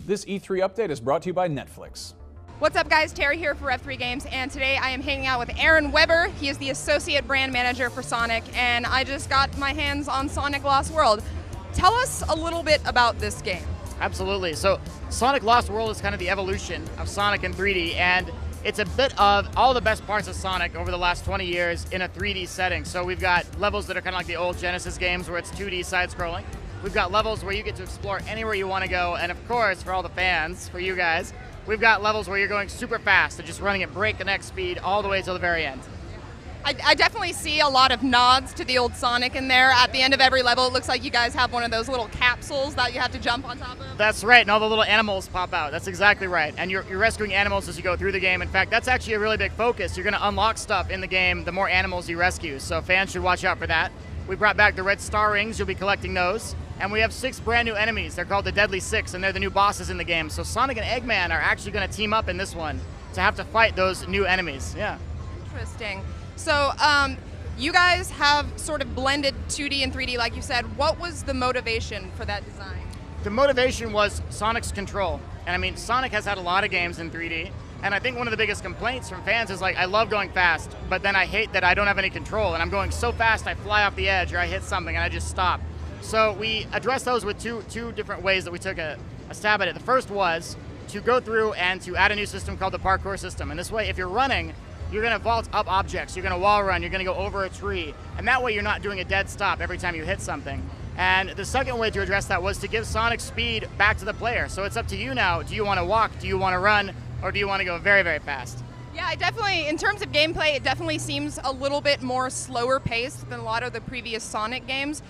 This E3 update is brought to you by Netflix. What's up guys, Terry here for Rev3 Games, and today I am hanging out with Aaron Weber. He is the Associate Brand Manager for Sonic, and I just got my hands on Sonic Lost World. Tell us a little bit about this game. Absolutely. So Sonic Lost World is kind of the evolution of Sonic in 3D, and it's a bit of all the best parts of Sonic over the last 20 years in a 3D setting. So we've got levels that are kind of like the old Genesis games where it's 2D side-scrolling. We've got levels where you get to explore anywhere you want to go, and of course, for all the fans, for you guys, we've got levels where you're going super fast and just running at breakneck speed all the way till the very end. I definitely see a lot of nods to the old Sonic in there. At the end of every level, it looks like you guys have one of those little capsules that you have to jump on top of. That's right, and all the little animals pop out. That's exactly right. And you're rescuing animals as you go through the game. In fact, that's actually a really big focus. You're going to unlock stuff in the game the more animals you rescue, so fans should watch out for that. We brought back the red star rings. You'll be collecting those. And we have 6 brand new enemies. They're called the Deadly Six, and they're the new bosses in the game. So Sonic and Eggman are actually going to team up in this one to have to fight those new enemies. Yeah. Interesting. So you guys have sort of blended 2D and 3D, like you said. What was the motivation for that design? The motivation was Sonic's control. And I mean, Sonic has had a lot of games in 3D. And I think one of the biggest complaints from fans is like, I love going fast, but then I hate that I don't have any control. And I'm going so fast, I fly off the edge or I hit something and I just stop. So we addressed those with two different ways that we took a stab at it. The first was to go through and to add a new system called the parkour system. And this way, if you're running, you're going to vault up objects, you're going to wall run, you're going to go over a tree. And that way you're not doing a dead stop every time you hit something. And the second way to address that was to give Sonic speed back to the player. So it's up to you now. Do you want to walk? Do you want to run? Or do you want to go very, very fast? Yeah, I definitely, in terms of gameplay, it definitely seems a little bit more slower paced than a lot of the previous Sonic games.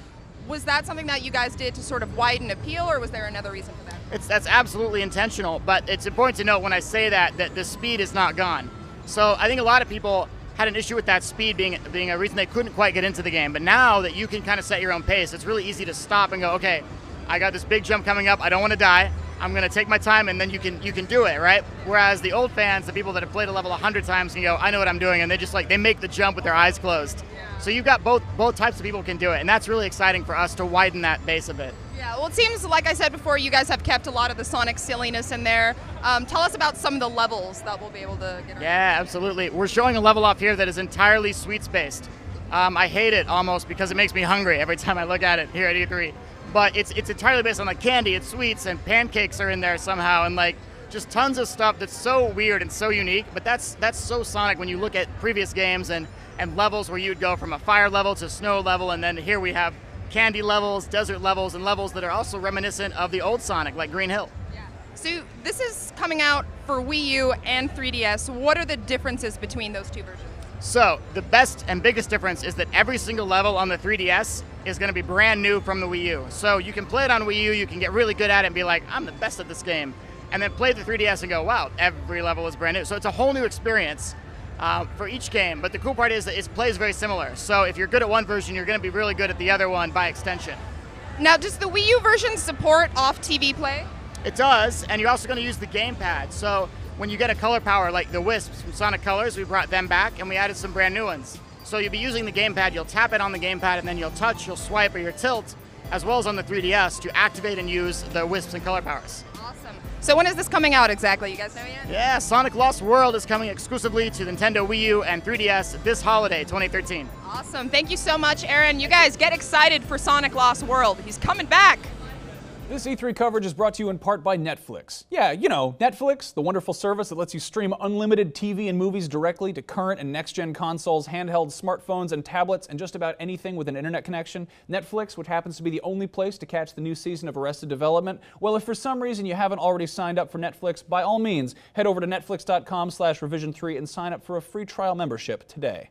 Was that something that you guys did to sort of widen appeal, or was there another reason for that? That's absolutely intentional, but it's important to note when I say that the speed is not gone. So I think a lot of people had an issue with that speed being a reason they couldn't quite get into the game. But now that you can kind of set your own pace, it's really easy to stop and go, okay, I got this big jump coming up, I don't want to die, I'm going to take my time, and then you can do it, right? Whereas the old fans, the people that have played a level 100 times, can go, I know what I'm doing, and they make the jump with their eyes closed. Yeah. So you've got both types of people can do it, and that's really exciting for us to widen that base a bit. Yeah, well, it seems, like I said before, you guys have kept a lot of the Sonic silliness in there. Tell us about some of the levels that we'll be able to get. Yeah, absolutely. We're showing a level off here that is entirely sweets-based. I hate it almost because it makes me hungry every time I look at it here at E3. But it's entirely based on like candy, it's sweets, and pancakes are in there somehow, and like just tons of stuff that's so weird and so unique. But that's so Sonic when you look at previous games and levels where you'd go from a fire level to snow level, and then here we have candy levels, desert levels, and levels that are also reminiscent of the old Sonic, like Green Hill. Yeah. So this is coming out for Wii U and 3DS. What are the differences between those two versions? So the best and biggest difference is that every single level on the 3DS is going to be brand new from the Wii U. So you can play it on Wii U, you can get really good at it and be like, I'm the best at this game. And then play the 3DS and go, wow, every level is brand new. So it's a whole new experience for each game. But the cool part is that it plays very similar. So if you're good at one version, you're going to be really good at the other one by extension. Now, does the Wii U version support off-TV play? It does, and you're also going to use the gamepad. So when you get a color power like the Wisps from Sonic Colors, we brought them back and we added some brand new ones. So you'll be using the gamepad, you'll tap it on the gamepad, and then you'll touch, you'll swipe, or you'll tilt, as well as on the 3DS to activate and use the Wisps and color powers. Awesome. So when is this coming out exactly? You guys know yet? Yeah, Sonic Lost World is coming exclusively to Nintendo Wii U and 3DS this holiday, 2013. Awesome. Thank you so much, Aaron. You guys get excited for Sonic Lost World. He's coming back. This E3 coverage is brought to you in part by Netflix. Yeah, you know, Netflix, the wonderful service that lets you stream unlimited TV and movies directly to current and next-gen consoles, handheld smartphones, and tablets, and just about anything with an internet connection. Netflix, which happens to be the only place to catch the new season of Arrested Development. Well, if for some reason you haven't already signed up for Netflix, by all means, head over to netflix.com/revision3 and sign up for a free trial membership today.